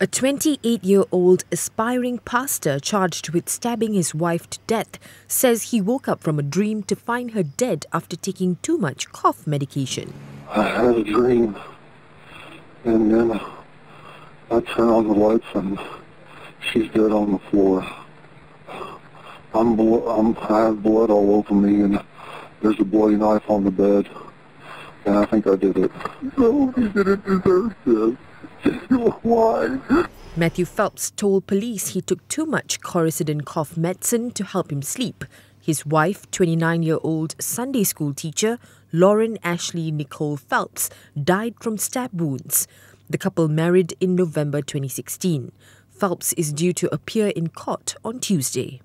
A 28-year-old aspiring pastor charged with stabbing his wife to death says he woke up from a dream to find her dead after taking too much cough medication. I had a dream, and then I turn on the lights and she's dead on the floor. I have blood all over me, and there's a bloody knife on the bed, and I think I did it. No, he didn't deserve this. Why? Matthew Phelps told police he took too much Coricidin cough medicine to help him sleep. His wife, 29-year-old Sunday school teacher Lauren Ashley Nicole Phelps, died from stab wounds. The couple married in November 2016. Phelps is due to appear in court on Tuesday.